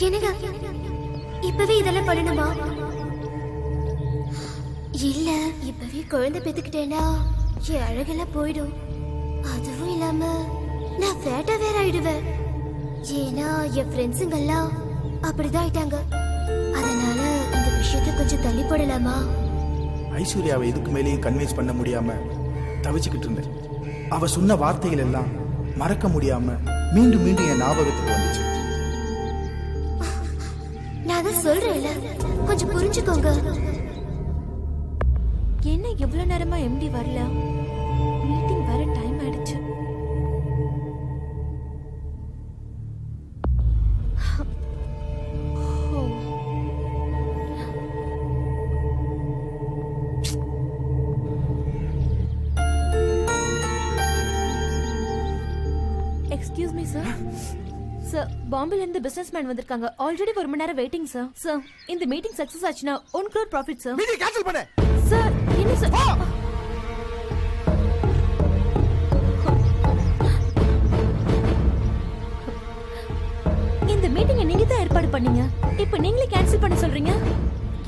என்னங்க இப்பவே இதெல்லாம் பண்ணணுமா? இல்ல இப்பவே குழந்தை பெத்துக்கிட்டேன்னா என் அழகெல்லாம் போயிடும். அதுவும் இல்லாம நான் ஃபேட்டா வேற ஆயிடுவேன். ஏன்னா என் ஃப்ரெண்ட்ஸுங்கெல்லாம் அப்படிதான் ஆயிட்டாங்க. அதனால இந்த விஷயத்தை கொஞ்சம் தள்ளி போடலாமா? ஐஸ்வர்யாவை இதுக்கு மேலேயும் கன்வின்ஸ் பண்ண முடியாம தவிச்சுக்கிட்டு இருந்தேன். அவ சொன்ன வார்த்தைகள் எல்லாம் மறக்க முடியாம மீண்டும் மீண்டும் என் ஞாபகத்துக்கு வந்துச்சு. நான் தான் சொல்றேன்ல, கொஞ்சம் புரிஞ்சுக்கோங்க. என்ன எவ்வளவு நேரமா எம்டி வரல? மீட்டிங் வர டைம் ஆயிடுச்சு. Excuse me sir. சார், பாம்பேல இருந்து பிசினஸ்மேன் வந்திருக்காங்க. ஆல்ரெடி 1 மணி நேரம் வெயிட்டிங் சார். சார், இந்த மீட்டிங் சக்சஸ் ஆச்சுனா 1 crore profit sir. Meeting cancel பண்ணு. சார், என்ன சார்? இந்த மீட்டிங்கை நீங்க தான் ஏற்பாடு பண்ணீங்க. இப்போ நீங்களே கேன்சல் பண்ண சொல்றீங்க.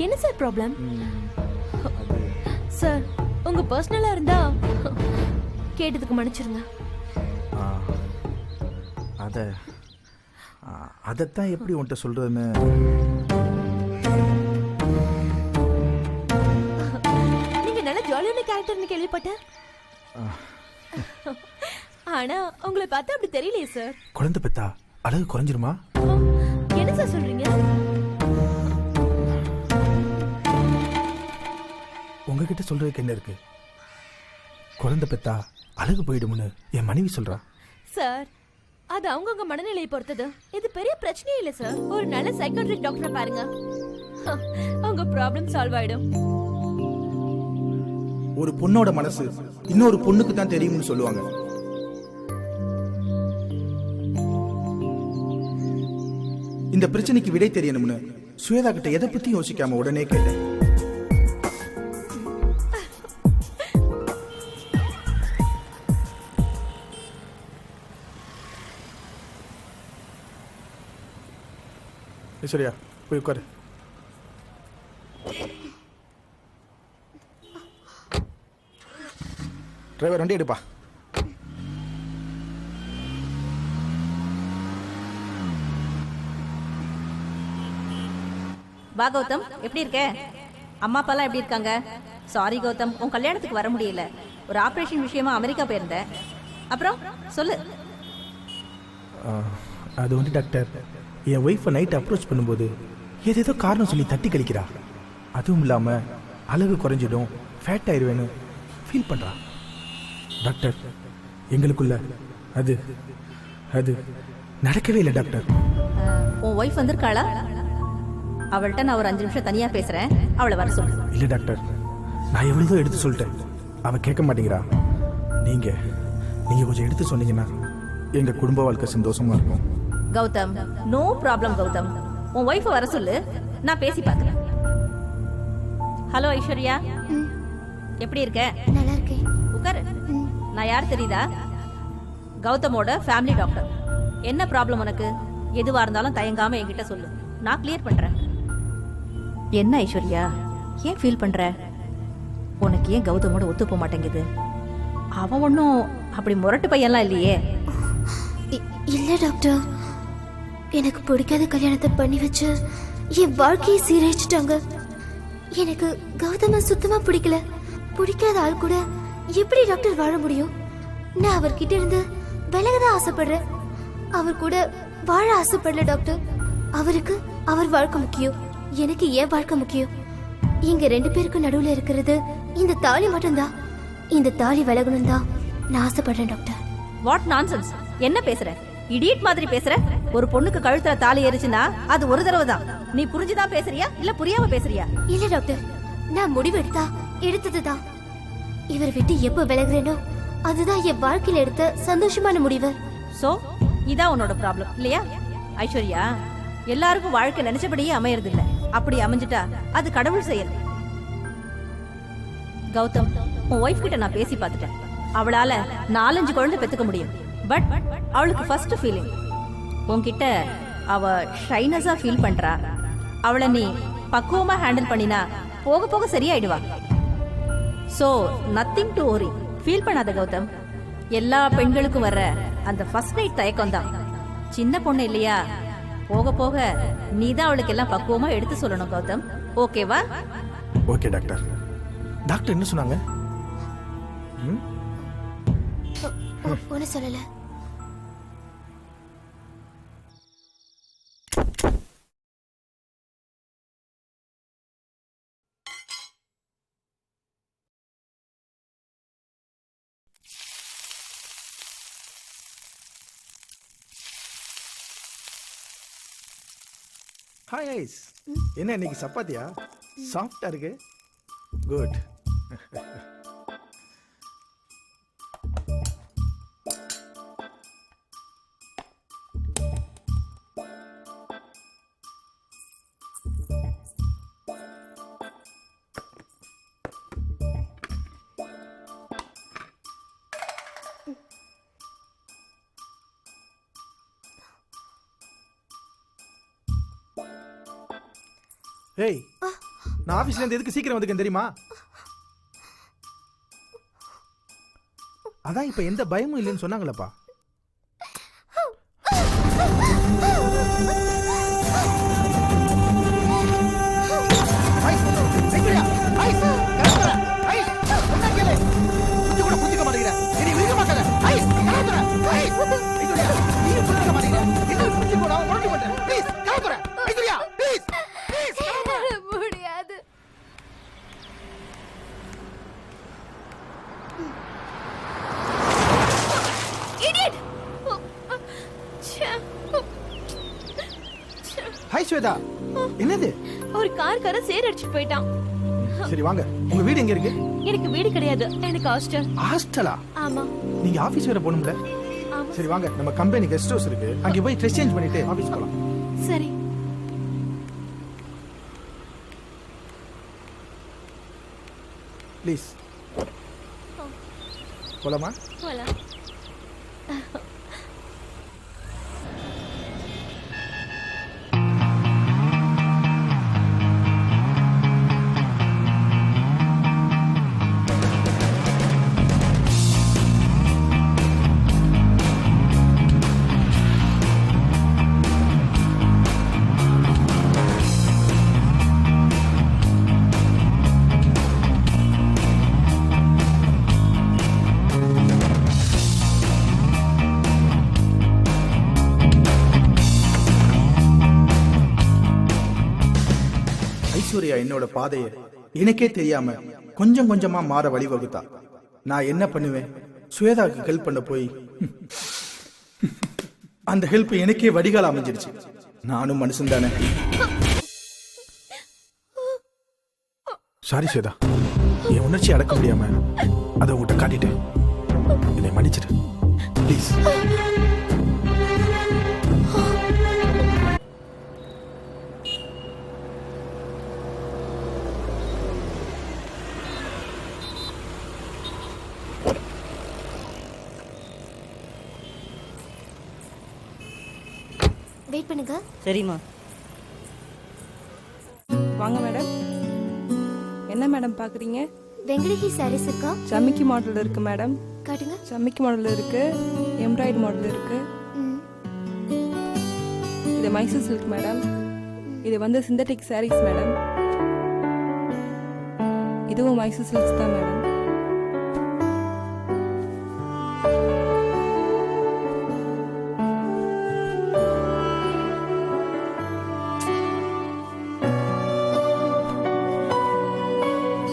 என்ன சார் ப்ராப்ளம்? சார், உங்க பர்சனலா இருந்தா கேட்டதுக்கு மன்னிச்சிருங்க. அதைத்தான் எப்படி உன்கிட்ட சொல்றதுன்னு. நீங்க நல்ல ஜாலியான கேரக்டர்னு கேள்விப்பட்டேன். ஆனா உங்களை பார்த்தா அப்படி தெரியலையே சார். குழந்தை பெத்தா அழகு குறைஞ்சிருமா? என்ன சார் சொல்றீங்க? உங்ககிட்ட சொல்றதுக்கு என்ன இருக்கு? குழந்தை பெத்தா அழகு போயிடும்னு என் மனைவி சொல்றா. சார், அது அவங்கவுங்க மனநிலையை பொறுத்தது. இது பெரிய பிரச்சனையே இல்ல சார். ஒரு நல்ல சைக்காட்ரிக் டாக்டரை பாருங்க, உங்க ப்ராப்ளம் சால்வ் ஆயிடும். ஒரு பொண்ணோட மனசு இன்னொரு பொண்ணுக்கு தான் தெரியும்னு சொல்லுவாங்க. இந்த பிரச்சனைக்கு விடை தெரியணும்னு ஸ்வேதா கிட்ட எதை பத்தி யோசிக்காம உடனே கேட்டேன். சரியா, போய் உட்காரு. டிரைவர் வண்டி எடுப்பா. வா கௌதம், எப்படி இருக்க? அம்மா அப்பாலாம் எப்படி இருக்காங்க? சாரி கௌதம், உன் கல்யாணத்துக்கு வர முடியல. ஒரு ஆப்ரேஷன் விஷயமா அமெரிக்கா போயிருந்தேன். அப்புறம் சொல்லு. அது வந்து டாக்டர், என் ஒய்ஃபை நைட் அப்ரோச் பண்ணும்போது ஏதேதோ காரணம் சொல்லி தட்டி கழிக்கிறா. அதுவும் இல்லாமல் அழகு குறைஞ்சிடும், ஃபேட் ஆயிடுவேன்னு ஃபீல் பண்ணுறா. டாக்டர், எங்களுக்குள்ள அது அது நடக்கவே இல்லை டாக்டர். உன் ஒய்ஃப் வந்திருக்காளா? அவள்கிட்ட நான் ஒரு 5 நிமிஷம் தனியாக பேசுகிறேன், அவளை வர சொல்லு. இல்லை டாக்டர், நான் எவ்வளோ எடுத்து சொல்லிட்டேன், அவள் கேட்க மாட்டேங்கிறா. நீங்கள் கொஞ்சம் எடுத்து சொன்னீங்கன்னா எங்கள் குடும்ப வாழ்க்கை சந்தோஷமாக இருக்கும். Gautam, no problem Gautam. உன் ஒய்ஃபை வர சொல்லு, நான் பேசி பார்க்குறேன். ஹலோ ஐஸ்வர்யா, எப்படி இருக்க? நல்லா இருக்கேன். உட்காரு. நான் யார் தெரியுதா? கௌதமோட ஃபேமிலி டாக்டர். என்ன ப்ராப்ளம் உனக்கு? எதுவாக இருந்தாலும் தயங்காமல் என்கிட்ட சொல்லு, நான் கிளியர் பண்ணுறேன். என்ன ஐஸ்வர்யா, ஏன் ஃபீல் பண்ணுற? உனக்கு ஏன் கௌதமோட ஒத்து போக மாட்டேங்குது? அவன் ஒன்றும் அப்படி முரட்டு பையன்லாம் இல்லையே. இல்ல டாக்டர், எனக்கு பிடிக்காத கல்யாணத்தை பண்ணி வச்சு என் வாழ்க்கையை சீரழிச்சிட்டாங்க. எனக்கு கௌதம சுத்தமா பிடிக்கல. பிடிக்காத ஆள் கூட எப்படி டாக்டர் வாழ முடியும்? நான் அவர்கிட்ட இருந்து விலகதான் ஆசைப்படுறேன். அவர் கூட வாழ ஆசைப்படல டாக்டர். அவருக்கு அவர் வாழ்க்கை முக்கியம், எனக்கு ஏன் வாழ்க்கை முக்கியம். இங்க 2 பேருக்கு நடுவுல இருக்கிறது இந்த தாலி மட்டும்தான். இந்த தாலி விலகணும் தான் நான் ஆசைப்படுறேன் டாக்டர். வாட் நான்சென்ஸ், என்ன பேசுற? இடியட் மாதிரி பேசுற. ஒரு பொண்ணுக்கு கழுத்துல தாலி ஏறிச்சுன்னா அது ஒரு தடவை தான். நீ புரிஞ்சுதான் பேசுறியா இல்ல புரியாம பேசுறியா? இல்ல டாக்டர், நான் முடிவு எடுத்ததுதான். இவர் விட்டு எப்ப விலகுறேனோ அதுதான் என் வாழ்க்கையில எடுத்த சந்தோஷமான முடிவு. சோ இதான் உன்னோட ப்ராப்ளம் இல்லையா? ஐஸ்வர்யா, எல்லாருக்கும் வாழ்க்கை நினைச்சபடியே அமையறது இல்ல. அப்படி அமைஞ்சிட்டா அது கடவுள் செயல். கௌதம், உன் ஒய்ஃப் கிட்ட நான் பேசி பார்த்துட்டேன். அவளால 4-5 குழந்தை பெத்துக்க முடியும். பட் அவளுக்கு ஃபர்ஸ்ட் ஃபீலிங் உன்கிட்ட அவ ஷைனஸா ஃபீல் பண்றா. அவளை நீ பக்குவமா ஹேண்டில் பண்ணினா போக போக சரியாயிடுவா. So nothing to worry. Feel பண்ணாத கௌதம். எல்லா பெண்களுக்கும் வர்ற அந்த ஃபர்ஸ்ட் நைட் தயக்கம் தான். சின்ன பொண்ணு இல்லையா, போக போக நீ தான் அவளுக்கு எல்லாம் பக்குவமா எடுத்து சொல்லணும் கௌதம். ஓகேவா? Okay doctor. டாக்டர் என்ன சொன்னாங்க? ஒன்றும் சொல்லல. Hi ice. என்ன இன்னைக்கு சப்பாத்தியா? சாஃப்டா இருக்கு. குட். ஏய், நான் ஆபீஸ்ல இருந்து எதுக்கு சீக்கிரம் வந்துக்கேன் தெரியுமா? அதான் இப்ப எந்த பயமும் இல்லைன்னு சொன்னாங்களப்பா. முடியாது. Idiot! ஹாய் ஸ்வேதா. என்னது? ஒரு கார்காரன் சேர் அடிச்சுட்டு போயிட்டான். சரி வாங்க. உங்க வீடு எங்க இருக்கு? எனக்கு வீடு கிடையாது, எனக்கு ஹாஸ்டல். ஹாஸ்டலா? ஆமா. நீங்க ஆபீஸ் வேற போகணும்ல? ஆமா. சரி வாங்க, நம்ம கம்பெனி கெஸ்ட் ஹவுஸ் இருக்கு, அங்க போய் ட்ரெஸ் சேஞ்ச் பண்ணிட்டு ஆபீஸ் போலாம். சரி. ப்ளீஸ் போலாமா? போலாம். ஐஸ்வர்யா என்னோட பாதையை எனக்கே தெரியாம கொஞ்சம் கொஞ்சமா மாற வழிவகுத்தா. நான் என்ன பண்ணுவேன்? ஸ்வேதாவுக்கு ஹெல்ப் பண்ண போய் அந்த ஹெல்ப் எனக்கே வடிகால் அமைஞ்சிருச்சு. நானும் மனுஷன் தானே. சாரி ஸ்வேதா, என் உணர்ச்சி அடக்க முடியாம அதை உங்ககிட்ட காட்டிட்டேன். என்னை மன்னிச்சிடு ப்ளீஸ். வெயிட் பண்ணுங்க. சரிம்மா. வாங்க மேடம். என்ன மேடம் பார்க்குறீங்க? வெங்கடகி சாரீஸ் இருக்கா? சமிக்கி மாடல் இருக்கு மேடம். காட்டுங்க. சமிக்கி மாடல் இருக்கு, எம்ப்ராய்டு மாடல் இருக்கு. ம். இது மைசூர் சில்க் மேடம். இது வந்து சிந்தட்டிக் சாரீஸ் மேடம். இதுவும் மைசூர் சில்க்ஸ் தான் மேடம்.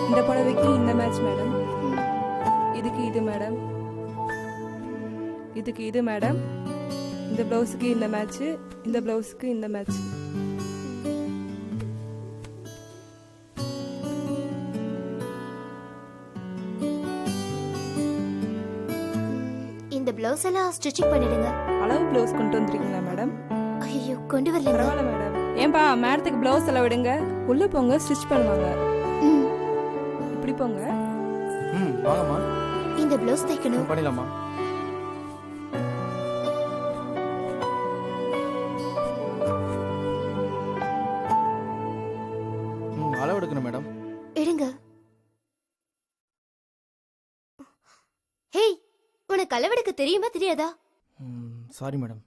இந்த புடவைக்கு இந்த மேட்ச் மேடம். இதுக்கு இது மேடம். இதுக்கு இது மேடம். இந்த ப்ளவுஸுக்கு இந்த மேட்ச், இந்த ப்ளவுஸுக்கு இந்த மேட்ச். இந்த பிளவுஸ் எல்லாம் ஸ்டிச்சிங் பண்ணிடுங்க. அளவு ப்ளவுஸ் கொண்டு வந்துருக்கீங்களா மேடம்? ஐயோ, கொண்டு வரல. பரவாயில்ல மேடம். ஏன்பா மேடத்துக்கு ப்ளவுஸ் எல்லாம் விடுங்க, உள்ள போங்க, ஸ்டிச் பண்ணுவாங்க. இப்படி போங்க. வாங்கம்மா. இந்த பிளவுஸ் தைக்கணும். ஹேய், உனக்கு அளவெடுக்க தெரியுமா தெரியாதா? Sorry madam.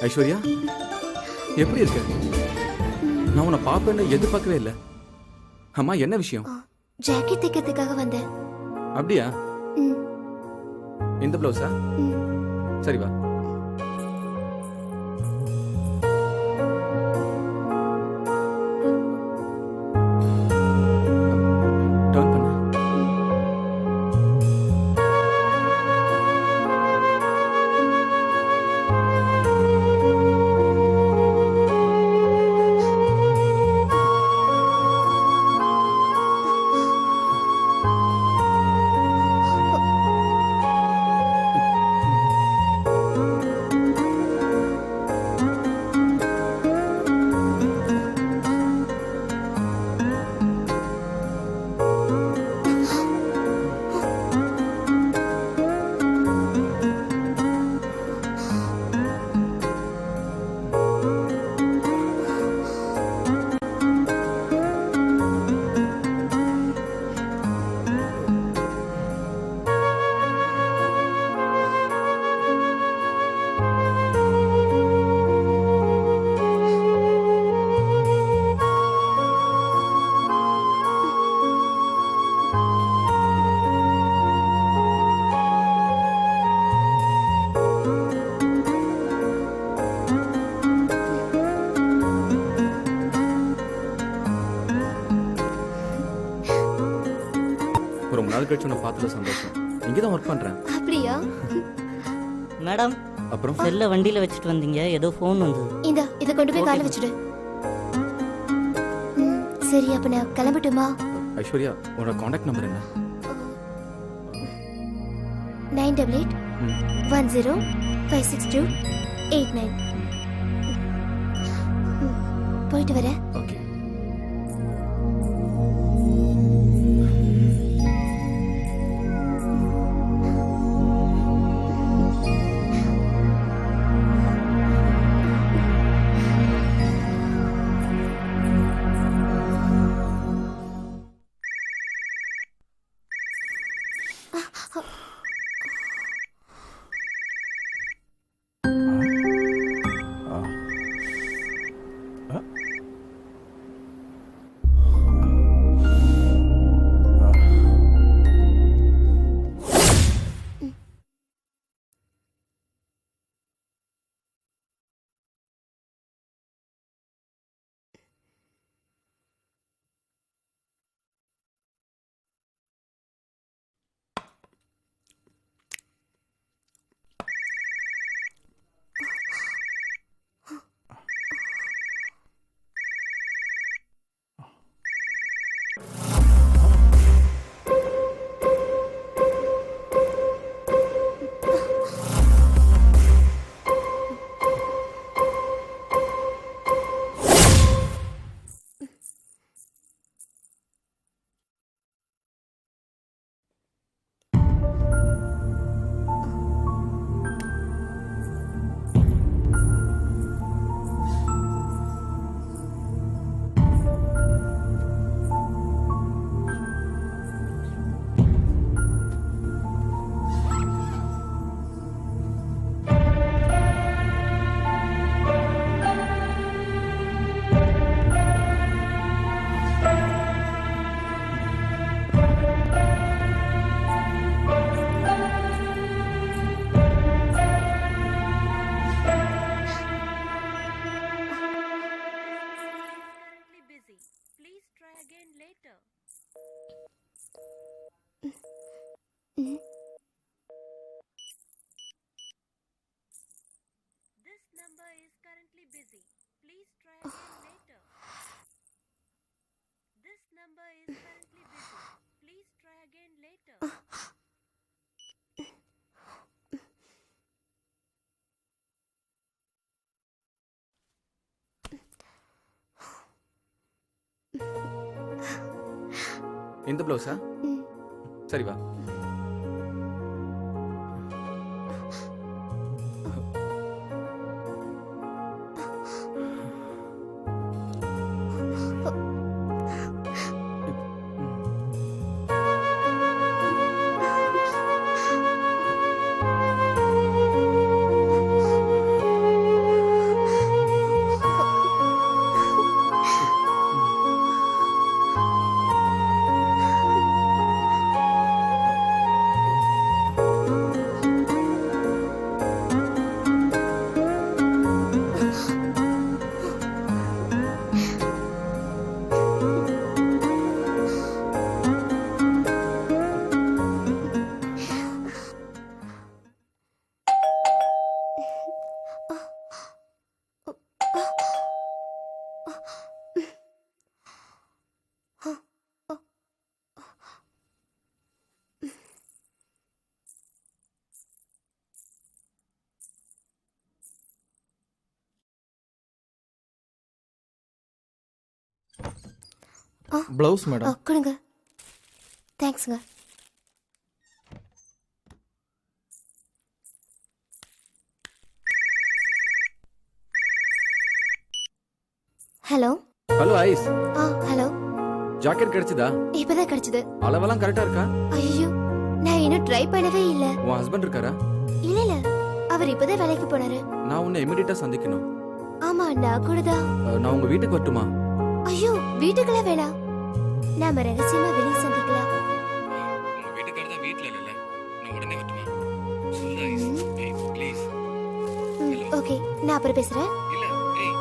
ஐஸ்வர்யா, எப்படி இருக்க? நான் உன்னை பாப்பேன்னு எதிர்பார்க்கவே இல்லை. அம்மா, என்ன விஷயம்? ஜாக்கெட் தைக்கிறதுக்காக வந்தேன். அப்படியா? ம், இந்த பிளவுஸா? ம். சரி வா. Turn பண்ணு. ரொம்ப நாள் கழிச்சு உன்னை பார்த்ததுல சந்தோஷம். இங்கே தான் ஒர்க் பண்ணுறேன். அப்படியா? மேடம், அப்புறம் செல்ல வண்டியில வச்சுட்டு வந்தீங்க, ஏதோ ஃபோன் வந்தது. இந்தா, இதை கொண்டு போய் காலை வச்சுடு. ம், சரி, அப்ப நான் கிளம்பட்டுமா? ஐஸ்வர்யா, உன்னோட காண்டாக்ட் நம்பர் என்ன? 9881056289. போயிட்டு வரேன். ஓகே. இந்த ப்ளவுஸா? சரி வா. Blouse madam. கொடுங்க. தேங்க்ஸுங்க. ஹலோ. ஹலோ ஐஸ், ஹலோ. ஜாக்கெட் கிடைச்சதா? இப்பதான் கிடைச்சது. அளவெல்லாம் கரெக்டா இருக்கா? ஐயோ, நான் இன்னும் ட்ரை பண்ணவே இல்ல. உன் ஹஸ்பண்ட் இருக்காரா? இல்ல இல்ல, அவர் இப்பதான் வேலைக்கு போனாரு. நான் உன்னை இமிடியேட்டா சந்திக்கணும். ஆமா, நான் கூட தான். நான் உங்க வீட்டுக்கு வரட்டுமா? ஐயோ, வீட்டுக்குலாம் வேணாம். நாம ரகசியமா வெளியே சந்திக்கலாம். உங்க வீட்டுக்காரர் தான் வீட்ல இல்ல. நான் உடனே வரட்டுமா? சொல்லு ஐஸ், ப்ளீஸ். ஓகே, நான் அப்புறம் பேசுறேன். இல்ல, ஏய்.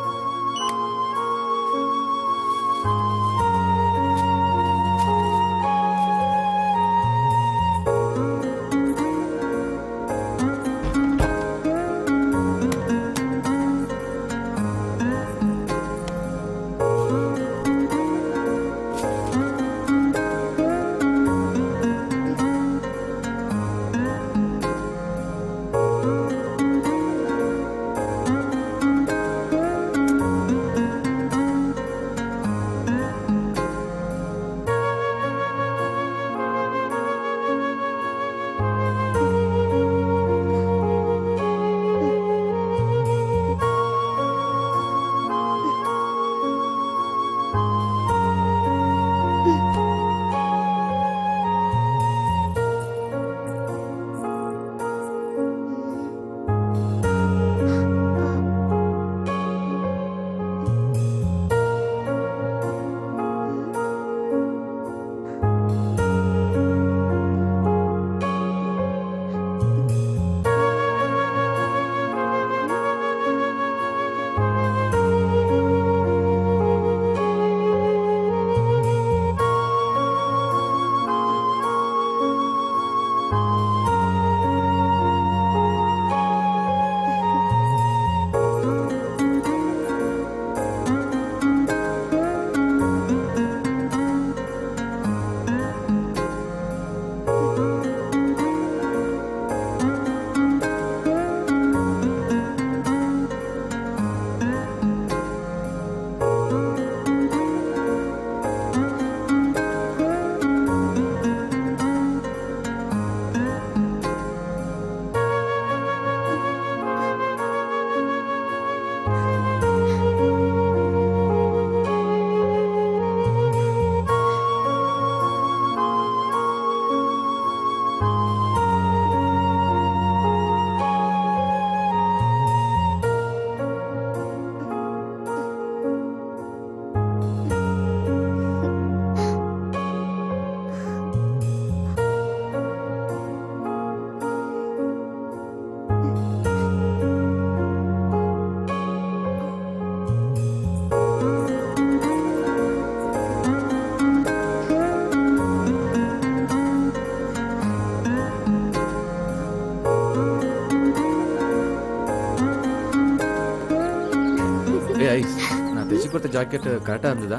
ஐஸ், நான் தைச்சு கொடுத்த ஜாக்கெட் கரெக்டா இருந்ததா?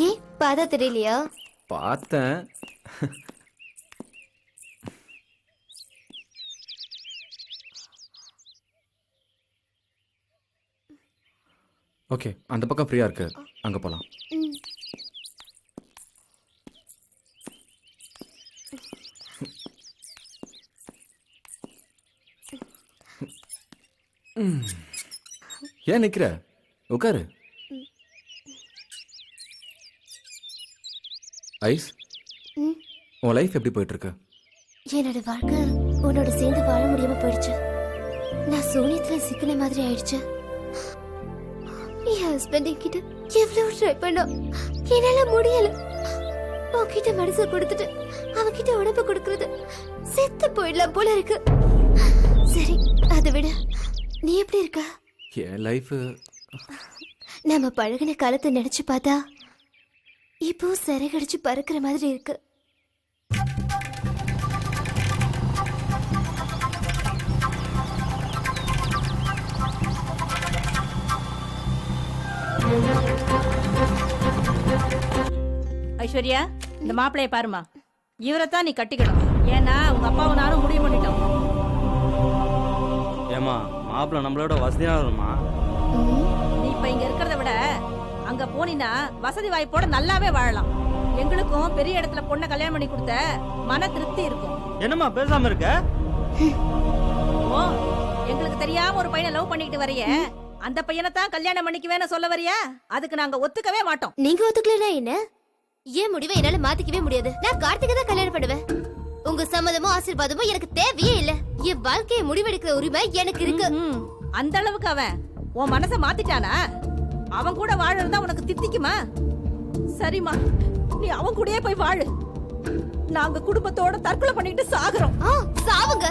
ஏன் பார்த்தா தெரியலையா? பார்த்தேன். ஓகே, அந்த பக்கம் ஃப்ரீயா இருக்கு, அங்க போலாம். ஏன் நிக்கிற? உட்காரு. ஐஸ், உன் லைஃப் எப்படி போயிட்டு இருக்கு? என்னோட வாழ்க்கை உன்னோட சேர்ந்து வாழ முடியாம போயிடுச்சு. நான் சூனியத்துல சிக்கின மாதிரி ஆயிடுச்சு. என் ஹஸ்பண்ட் என்கிட்ட எவ்வளவு ட்ரை பண்ணோம், என்னால முடியல. உன்கிட்ட மனசை கொடுத்துட்டு அவன்கிட்ட உடம்பு கொடுக்கறது செத்து போயிடலாம் போல இருக்கு. சரி, அதை விட நீ எப்படி இருக்க? என் லைஃப் நம்ம பழகின காலத்தை நினைச்சு பார்த்தா இப்போ சிறகடிச்சு பறக்கிற மாதிரி இருக்கு. ஐஸ்வர்யா, இந்த மாப்பிளைய பாருமா. இவரைத்தான் நீ கட்டிக்கணும். ஏன்னா உங்க அப்பாவும் நானும் முடிவு பண்ணிட்டோம். ஏமா, மாப்பிள்ள நம்மளோட வசதியானமா? நீ இப்ப இங்க இருக்கிறத விட அங்க போனீன்னா வசதி வாய்ப்போட நல்லாவே வாழலாம். எங்களுக்கும் பெரிய இடத்துல பொண்ணை கல்யாணம் பண்ணி கொடுத்த மன திருப்தி இருக்கும். என்னம்மா பேசாம இருக்க? ஓ, எங்களுக்கு தெரியாம ஒரு பையனை லவ் பண்ணிட்டு வரைய, அந்த பையனை தான் கல்யாணம் பண்ணிக்குவேன்னு சொல்ல வரியா? அதுக்கு நாங்க ஒத்துக்கவே மாட்டோம். நீங்க ஒத்துக்கலனா என்ன? ஏன் முடிவை என்னால மாத்திக்கவே முடியாது. நான் கார்த்திகை தான் கல்யாணம் பண்ணுவேன். உங்க சம்மதமோ ஆசீர்வாதமோ எனக்கு தேவையே இல்ல. என் வாழ்க்கையை முடிவெடுக்கிற உரிமை எனக்கு இருக்கு. அந்த அளவுக்கு அவன் உன் மனச மாத்திட்டானா? அவன் கூட வாழறதா உனக்கு தித்திக்குமா? சரிம்மா, நீ அவன் கூடயே போய் வாழு. நாங்க குடும்பத்தோட தற்கொலை பண்ணிட்டு சாகுறோம். சாவுங்க.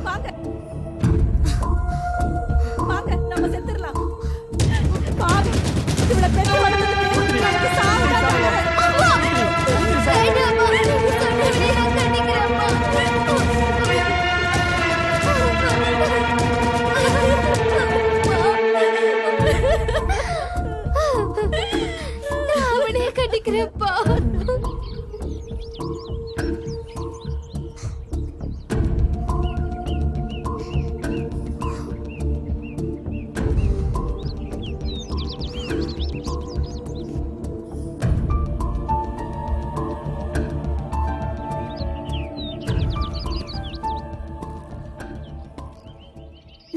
வாங்க வாங்க, நம்ம செத்துறலாம். பாவி, இவளை பெற்று வளர்த்ததுக்கு நமக்கு சாவு தான் தருவாங்க. வேண்டாம்மா, நீங்க சொன்னதை நான் கண்டிக்கிறேன்மா. நான் அவனையே கண்டிக்கிறேன்ப்பா.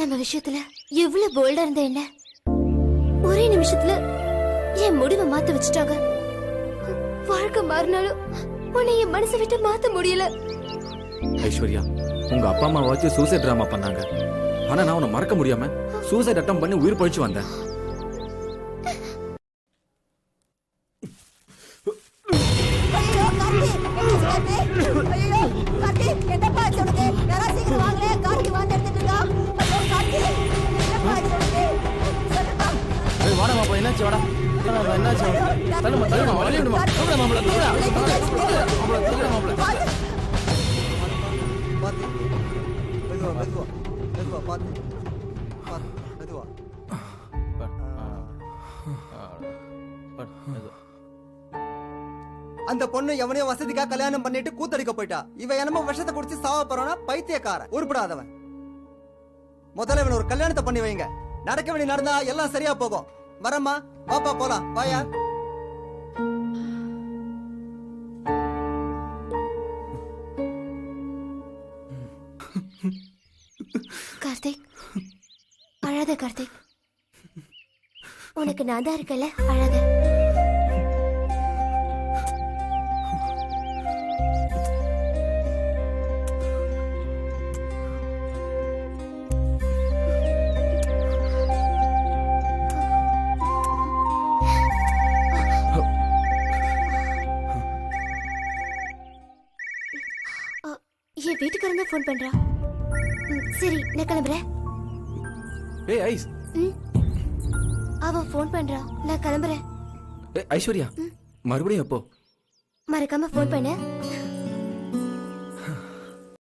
நம்ம விஷயத்துல எவ்வளவு போல்டா இருந்த என்ன ஒரே நிமிஷத்துல என் முடிவை மாத்த வச்சுட்டாங்க. வாழ்க்கை மாறினாலும் உன்னை என் மனசை விட்டு மாத்த முடியல. ஐஸ்வர்யா, உங்க அப்பா அம்மா வச்சு சூசைட் டிராமா பண்ணாங்க. ஆனா நான் உன்னை மறக்க முடியாம சூசைட் அட்டம் பண்ணி உயிர் பழிச்சு வந்தேன். வாடா மாப்பா, என்னாச்சு? வாடா என்னாச்சு? தள்ளுமா தள்ளுமா, வழி விடுமா. தூக்குடா மாப்பிள, தூக்குடா மாப்பிள. அந்த பொண்ணு எவனையோ வசதிக்கா கல்யாணம் பண்ணிட்டு கூத்தடிக்க போயிட்டா. இவன் என்னமோ விஷத்தை குடிச்சு சாவ போறானா? பைத்தியக்கார, உருப்படாதவன். முதல்ல இவன் ஒரு கல்யாணத்தை பண்ணி வைங்க. நடக்க வேண்டி நடந்தா எல்லாம் சரியா போகும். வரம்மா, பாப்பா போலாம். வாயா. கார்த்திக், அழாத கார்த்திக். உனக்கு நான் தான் இருக்கல, அழாத. என் வீட்டுக்காரன் தான் போன் பண்றா. சரி, நான் கிளம்புறேன். ஏய் ஐஸ், அவன் போன் பண்றான், நான் கிளம்புறேன். ஐஸ்வர்யா, மறுபடியும் எப்போ? மறக்காம போன் பண்ணு.